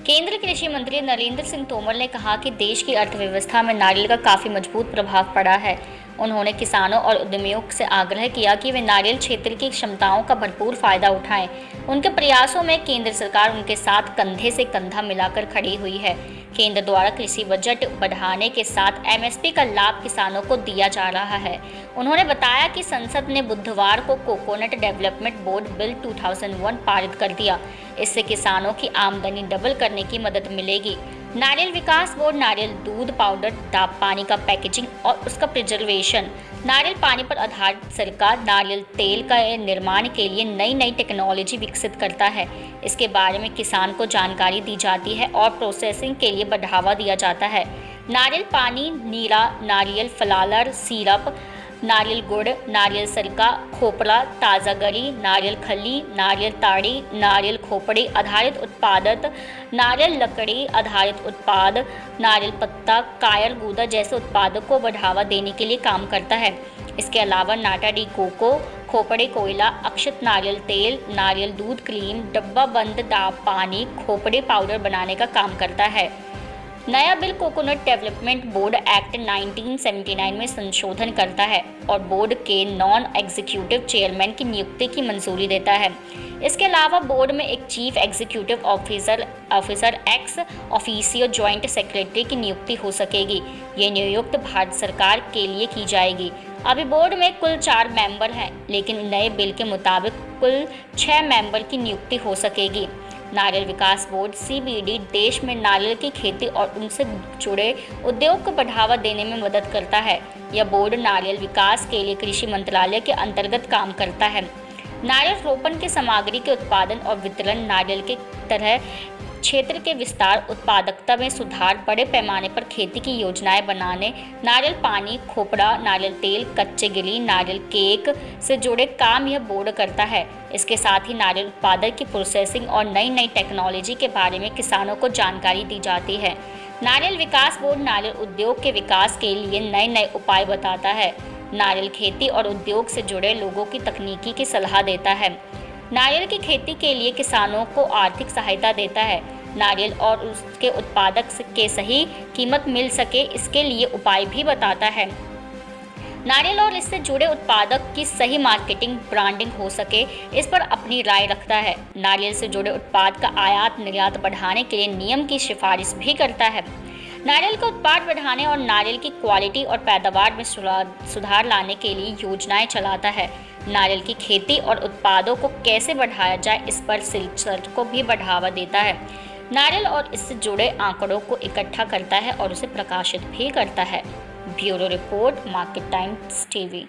केंद्रीय कृषि मंत्री नरेंद्र सिंह तोमर ने कहा कि देश की अर्थव्यवस्था में नारियल का काफी मजबूत प्रभाव पड़ा है। उन्होंने किसानों और उद्यमियों से आग्रह किया कि वे नारियल क्षेत्र की क्षमताओं का भरपूर फायदा उठाएं। उनके प्रयासों में केंद्र सरकार उनके साथ कंधे से कंधा मिलाकर खड़ी हुई है। केंद्र द्वारा कृषि बजट बढ़ाने के साथ एमएसपी का लाभ किसानों को दिया जा रहा है। उन्होंने बताया कि संसद ने बुधवार को कोकोनट डेवलपमेंट बोर्ड बिल 2001 पारित कर दिया। इससे किसानों की आमदनी डबल करने की मदद मिलेगी। नारियल विकास बोर्ड नारियल दूध पाउडर, पानी का पैकेजिंग और उसका प्रिजर्वेशन, नारियल पानी पर आधारित सरकार नारियल तेल का निर्माण के लिए नई नई टेक्नोलॉजी विकसित करता है। इसके बारे में किसान को जानकारी दी जाती है और प्रोसेसिंग के लिए बढ़ावा दिया जाता है। नारियल पानी, नीरा, नारियल फलालर, सिरप, नारियल गुड़, नारियल सिरका, खोपरा, ताज़ा गरी, नारियल खली, नारियल ताड़ी, नारियल खोपड़ी आधारित उत्पाद, नारियल लकड़ी आधारित उत्पाद, नारियल पत्ता, कायर गूदा जैसे उत्पादों को बढ़ावा देने के लिए काम करता है। इसके अलावा नाटा डी कोको, खोपड़े कोयला, अक्षत नारियल तेल, नारियल दूध क्रीम, डब्बा बंद पानी, खोपड़े पाउडर बनाने का काम करता है। नया bill coconut development board act 1979 में संशोधन करता है और बोर्ड के नॉन एग्जीक्यूटिव चेयरमैन की नियुक्ति की मंजूरी देता है। इसके अलावा बोर्ड में एक chief executive officer ex officio joint secretary की नियुक्ति हो सकेगी। ये नियुक्ति भारत सरकार के लिए की जाएगी। अभी बोर्ड में कुल 4 मेंबर हैं, लेकिन नए बिल के मुताबिक कुल 6 मेंबर की नियुक्ति हो सकेगी। नारियल विकास बोर्ड सीबीडी देश में नारियल की खेती और उनसे जुड़े उद्योग को बढ़ावा देने में मदद करता है। यह बोर्ड नारियल विकास के लिए कृषि मंत्रालय के अंतर्गत काम करता है। नारियल रोपण के सामग्री के उत्पादन और वितरण, नारियल के तरह क्षेत्र के विस्तार, उत्पादकता में सुधार, बड़े पैमाने पर खेती की योजनाएं बनाने, नारियल पानी, खोपड़ा, नारियल तेल, कच्चे गिरी, नारियल केक से जुड़े काम यह बोर्ड करता है। इसके साथ ही नारियल उत्पादन की प्रोसेसिंग और नई नई टेक्नोलॉजी के बारे में किसानों को जानकारी दी जाती है। नारियल विकास बोर्ड नारियल उद्योग के विकास के लिए नए नए उपाय बताता है। नारियल खेती और उद्योग से जुड़े लोगों की तकनीकी की सलाह देता है। नारियल की खेती के लिए किसानों को आर्थिक सहायता देता है। नारियल और उसके उत्पादक के सही कीमत मिल सके, इसके लिए उपाय भी बताता है। नारियल और इससे जुड़े उत्पादक की सही मार्केटिंग, ब्रांडिंग हो सके, इस पर अपनी राय रखता है। नारियल से जुड़े उत्पाद का आयात निर्यात बढ़ाने के लिए नियम की सिफारिश भी करता है। नारियल का उत्पाद बढ़ाने और नारियल की क्वालिटी और पैदावार में सुधार लाने के लिए योजनाएं चलाता है। नारियल की खेती और उत्पादों को कैसे बढ़ाया जाए, इस पर रिसर्च को भी बढ़ावा देता है। नारियल और इससे जुड़े आंकड़ों को इकट्ठा करता है और उसे प्रकाशित भी करता है। Bureau report, market times TV.